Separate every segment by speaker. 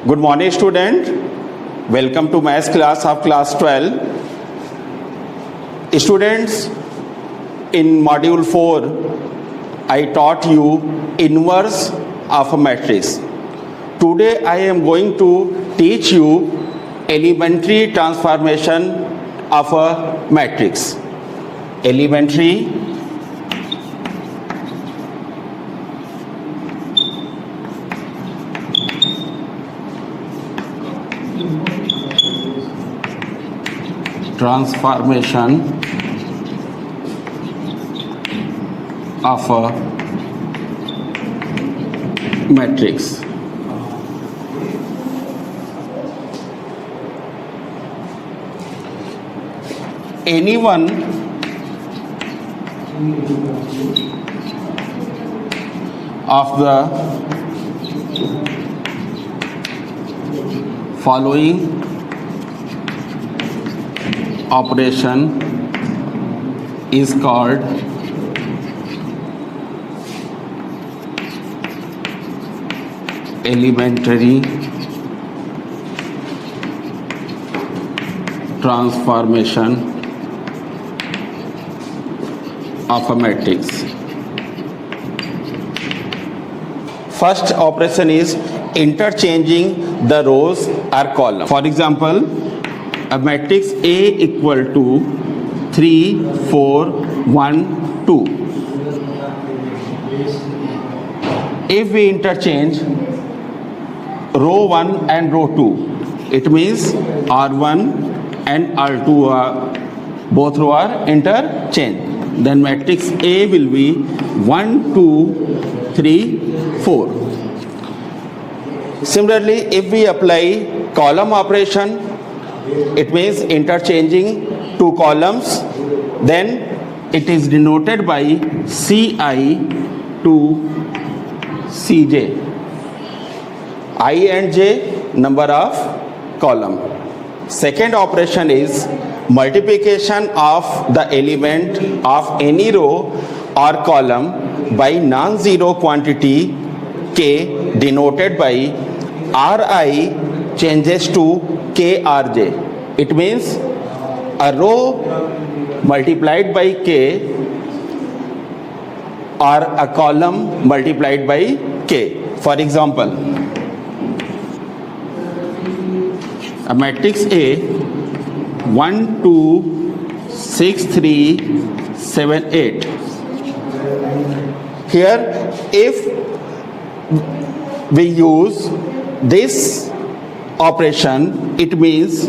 Speaker 1: Good morning, student. Welcome to maths class of class 12. Students, in module 4, I taught you inverse of a matrix. Today I am going to teach you elementary transformation of a matrix. Elementary transformation of a matrix. Anyone of the following operation is called elementary transformation of a matrix. First operation is interchanging the rows or columns. For example, a matrix A equal to 3, 4, 1, 2. If we interchange row 1 and row 2, it means R1 and R2 are both row are interchanged. Then matrix A will be 1, 2, 3, 4. Similarly, if we apply column operation, it means interchanging two columns, then it is denoted by Ci to Cj. I and j number of column. Second operation is multiplication of the element of any row or column by non-zero quantity k denoted by Ri changes to krj. It means a row multiplied by k or a column multiplied by k. For example, a matrix A 1, 2, 6, 3, 7, 8. Here, if we use this operation, it means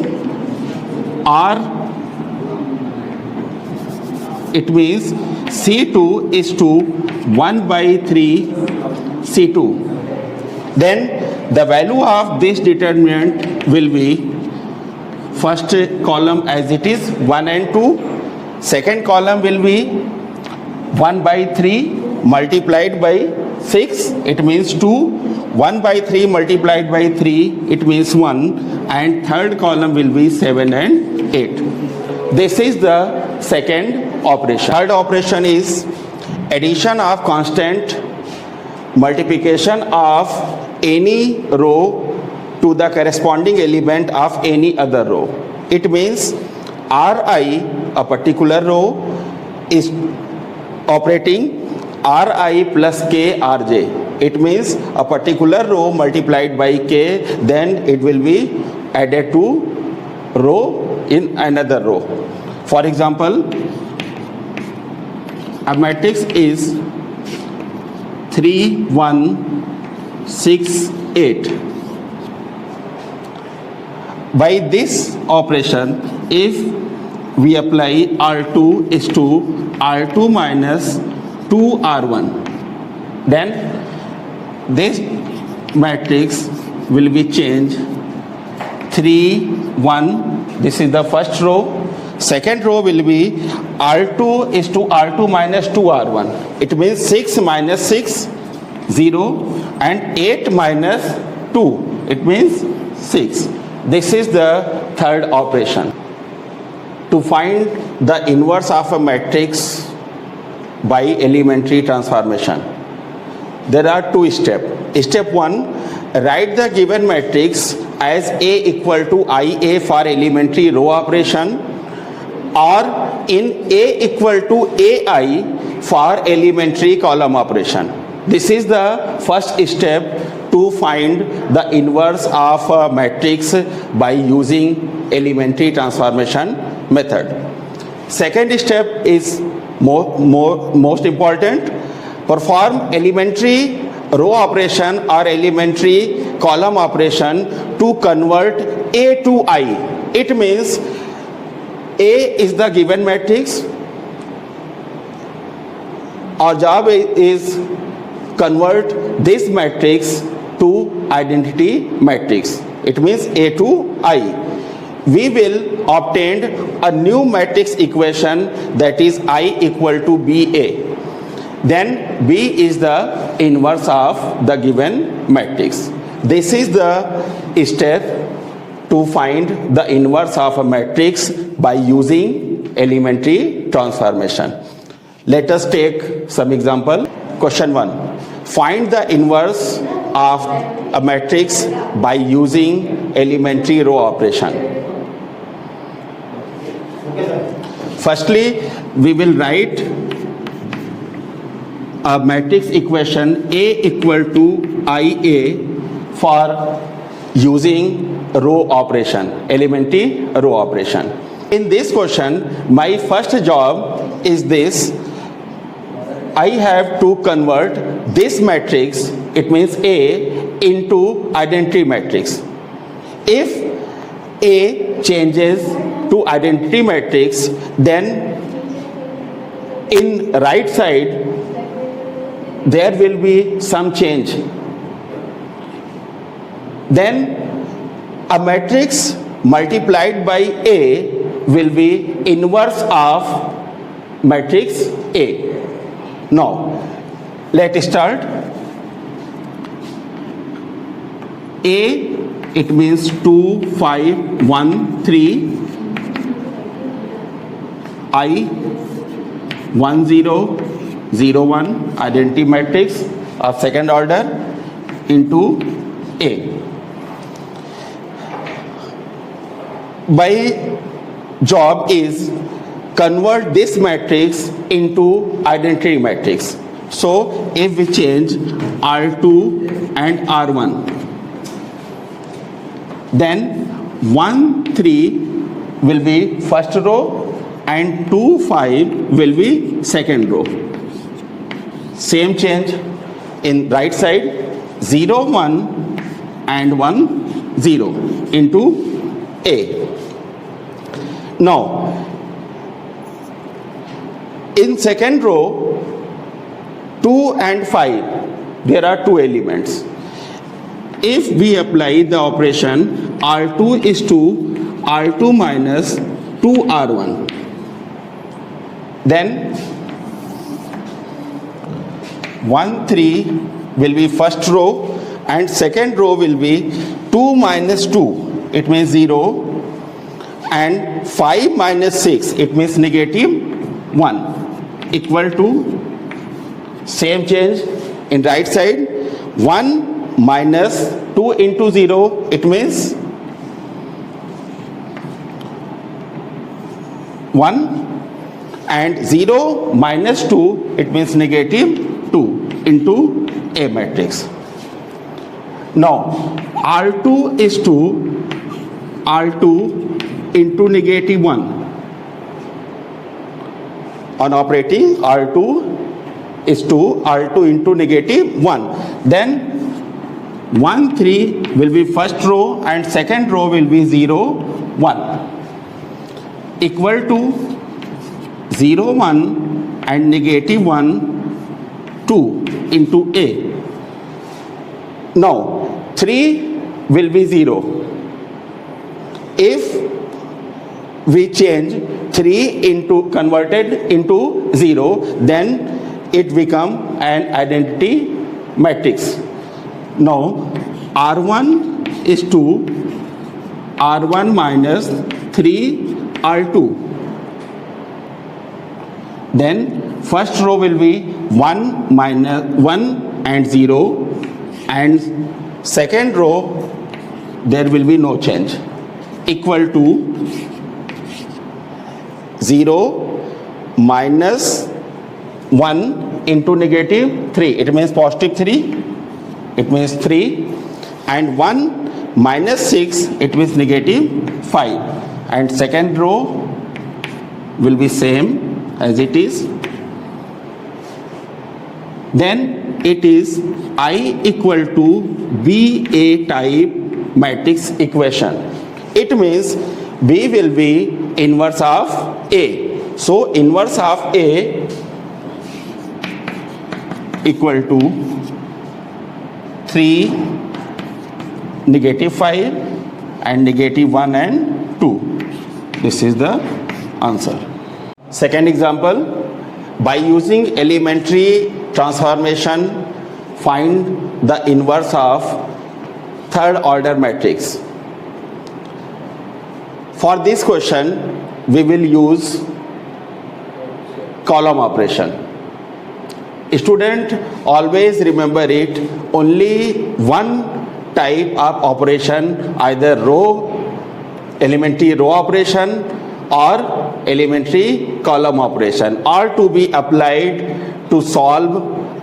Speaker 1: C2 is to 1 by 3 C2. Then the value of this determinant will be first column as it is 1 and 2. Second column will be 1 by 3 multiplied by 6. It means 2. 1 by 3 multiplied by 3, it means 1, and third column will be 7 and 8. This is the second operation. Third operation is addition of constant multiplication of any row to the corresponding element of any other row. It means Ri, a particular row, is operating Ri plus k Rj. It means a particular row multiplied by k, then it will be added to row in another row. For example, a matrix is 3, 1, 6, 8. By this operation, if we apply R2 is to R2 minus 2R1, then this matrix will be changed 3, 1. This is the first row. Second row will be R2 is to R2 minus 2R1. It means 6 minus 6, 0, and 8 minus 2. It means 6. This is the third operation. To find the inverse of a matrix by elementary transformation, there are two steps. Step 1, write the given matrix as A equal to IA for elementary row operation, or in A equal to AI for elementary column operation. This is the first step to find the inverse of a matrix by using elementary transformation method. Second step is most important. Perform elementary row operation or elementary column operation to convert A to I. It means A is the given matrix. Our job is convert this matrix to identity matrix. It means A to I. We will obtain a new matrix equation, that is I equal to BA. Then B is the inverse of the given matrix. This is the step to find the inverse of a matrix by using elementary transformation. Let us take some example. Question 1. Find the inverse of a matrix by using elementary row operation. Firstly, we will write a matrix equation A equal to IA for using row operation, elementary row operation. In this question, my first job is this. I have to convert this matrix, it means A, into identity matrix. If A changes to identity matrix, then in right side there will be some change. Then a matrix multiplied by A will be inverse of matrix A. Now let's start. A, it means 2, 5, 1, 3. I, 1, 0, 0, 1, identity matrix of second order into A. My job is convert this matrix into identity matrix. So if we change R2 and R1, then 1, 3 will be first row and 2, 5 will be second row. Same change in right side, 0, 1 and 1, 0 into A. Now, in second row, 2 and 5, there are two elements. If we apply the operation R2 is to R2 minus 2R1, then 1, 3 will be first row and second row will be 2 minus 2, it means 0, and 5 minus 6, it means negative 1, equal to same change in right side, 1 minus 2 into 0, it means 1, and 0 minus 2, it means negative 2 into A matrix. Now R2 is to R2 into negative 1. On operating, R2 is to R2 into negative 1. Then 1, 3 will be first row and second row will be 0, 1, equal to 0, 1 and negative 1, 2 into A. Now 3 will be 0. If we change 3 into converted into 0, then it become an identity matrix. Now R1 is to R1 minus 3 R2. Then first row will be 1 minus 1 and 0 and Second row, there will be no change. Equal to 0 minus 1 into negative 3. It means positive 3. It means 3. And 1 minus 6, it means negative 5. And second row will be same as it is. Then it is I equal to B A type matrix equation. It means B will be inverse of A. So inverse of A equal to 3, negative 5 and negative 1 and 2. This is the answer. Second example, by using elementary transformation, find the inverse of third order matrix. For this question, we will use column operation. Student, always remember it, only one type of operation, either elementary row operation or elementary column operation, are to be applied to solve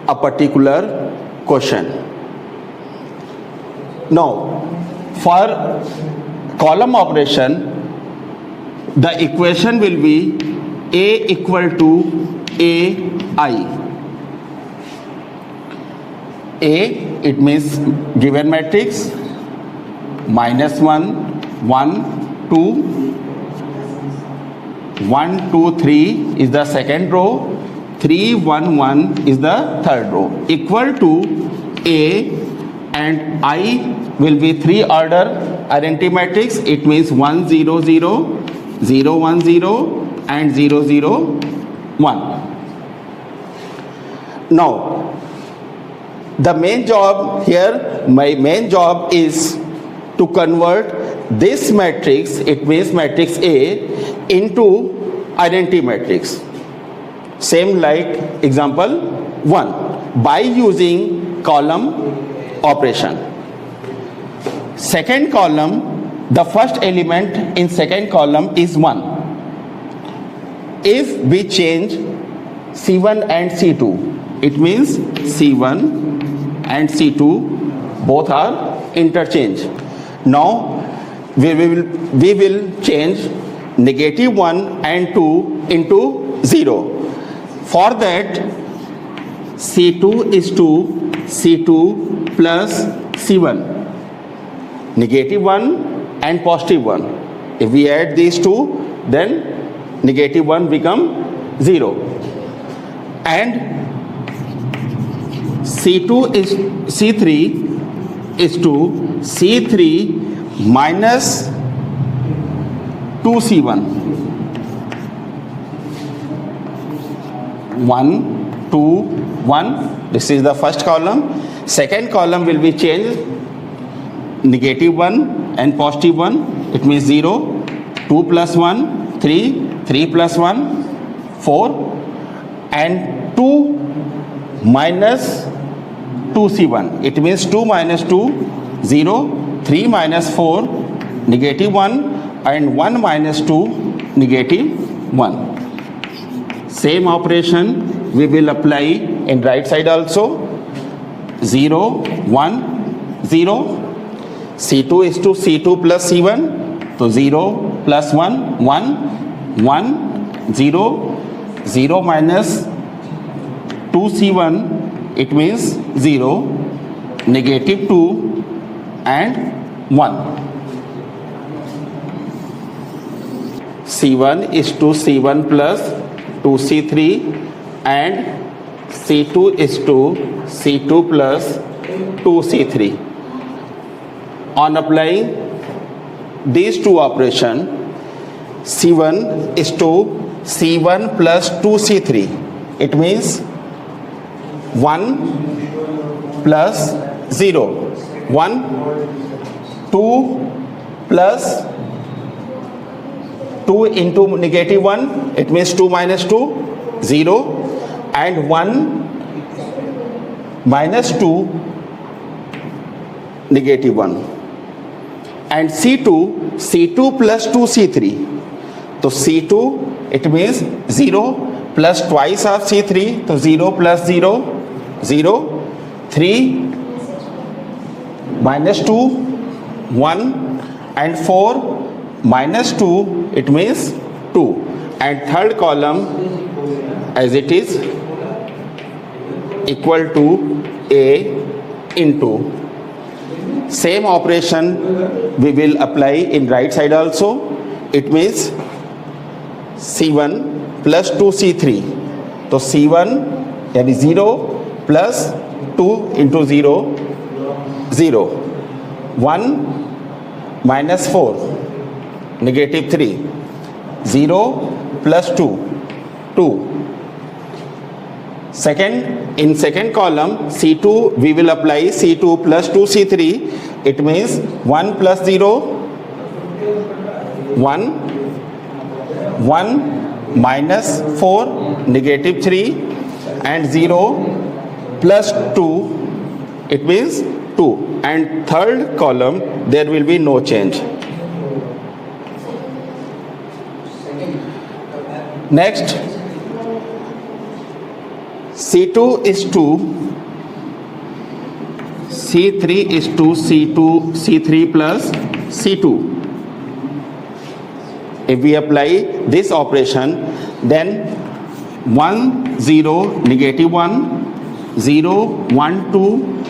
Speaker 1: a particular question. Now, for column operation, the equation will be A equal to AI. A, it means given matrix, minus 1, 1, 2, 1, 2, 3 is the second row, 3, 1, 1 is the third row, equal to A, and I will be 3 order identity matrix. It means 1, 0, 0, 0, 1, 0 and 0, 0, 1. Now, the main job here, my main job is to convert this matrix, it means matrix A, into identity matrix. Same like example 1, by using column operation. Second column, the first element in second column is 1. If we change C1 and C2, it means C1 and C2 both are interchange. Now we will change negative 1 and 2 into 0. For that, C2 is to C2 plus C1, negative 1 and positive 1. If we add these two, then negative 1 become 0. And C2 is C3 is to C3 minus 2C1. 1, 2, 1. This is the first column. Second column will be changed. Negative 1 and positive 1. It means 0. 2 plus 1, 3. 3 plus 1, 4. And 2 minus 2C1. It means 2 minus 2, 0. 3 minus 4, negative 1. And 1 minus 2, negative 1. Same operation we will apply in right side also. 0, 1, 0. C2 is to C2 plus C1. So 0 plus 1, 1, 1, 0, 0 minus 2C1, it means 0, negative 2 and 1. C1 is to C1 plus 2C3 and C2 is to C2 plus 2C3. On applying these two operations, C1 is to C1 plus 2C3. It means 1 plus 0. 1, 2 plus 2 into negative 1. It means 2 minus 2, 0. And 1 minus 2 negative 1. And C2 plus 2 C3. So C2, it means 0 plus twice of C3. So 0 plus 0, 0. 3 minus 2, 1. And 4 minus 2, it means 2. And third column, as it is, equal to A into. Same operation we will apply in right side also. It means C1 plus 2C3. So C1, that is 0 plus 2 into 0, 0. 1 minus 4, negative 3. 0 plus 2, 2. In second column, C2, we will apply C2 plus 2C3. It means 1 plus 0, 1. 1 minus 4, negative 3. And 0 plus 2, it means 2. And third column, there will be no change. Next, C2 is 2, C3 is 2, C3 plus C2. If we apply this operation, then 1, 0, negative 1, 0, 1, 2,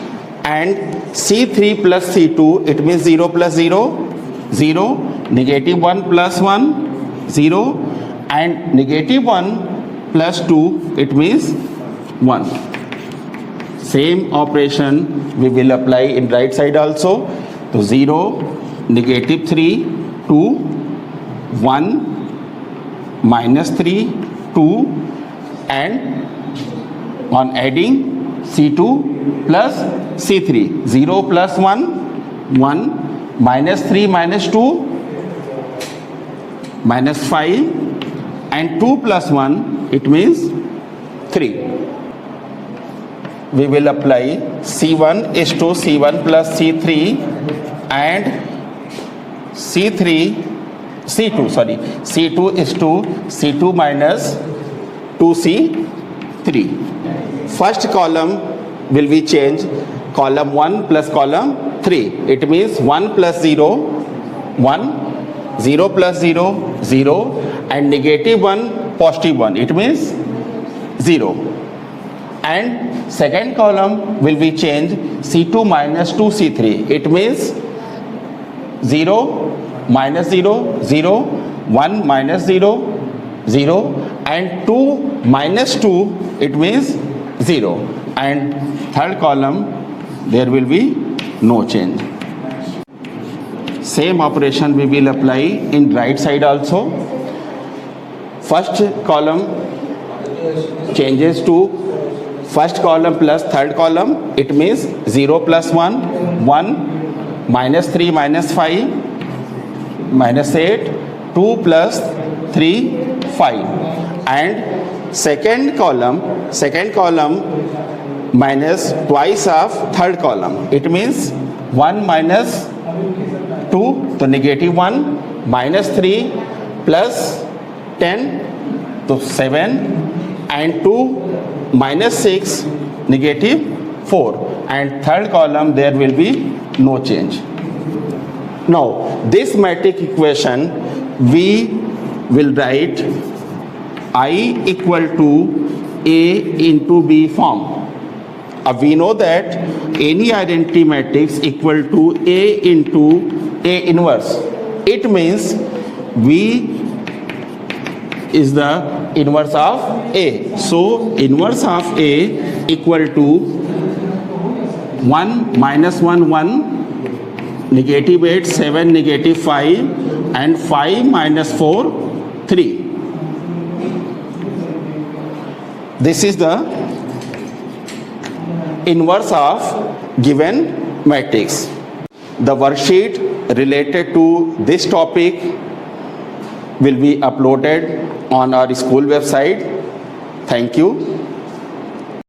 Speaker 1: and C3 plus C2, it means 0 plus 0, 0, negative 1 plus 1, 0, and negative 1 plus 2, it means 1. Same operation we will apply in right side also. So 0, negative 3, 2, 1, minus 3, 2, and on adding C2 plus C3. 0 plus 1, 1, minus 3 minus 2, minus 5, and 2 plus 1, it means 3. We will apply C1 is to C1 plus C3 and C2 is to C2 minus 2C3. First column will be changed, column 1 plus column 3. It means 1 plus 0, 1, 0 plus 0, 0, and negative 1, positive 1. It means 0. And second column will be changed, C2 minus 2C3. It means 0, minus 0, 0, 1 minus 0, 0, and 2 minus 2, it means 0. And third column, there will be no change. Same operation we will apply in right side also. First column changes to first column plus third column. It means 0 plus 1, 1, minus 3 minus 5, minus 8, 2 plus 3, 5. And second column minus twice of third column. It means 1 minus 2, so negative 1, minus 3 plus 10, so 7, and 2 minus 6, negative 4. And third column, there will be no change. Now, this matrix equation, we will write I equal to A into B form. We know that any identity matrix equal to A into A inverse. It means V is the inverse of A. So, inverse of A equal to 1 minus 1, 1, negative 8, 7, negative 5, and 5 minus 4, 3. This is the inverse of given matrix. The worksheet related to this topic will be uploaded on our school website. Thank you.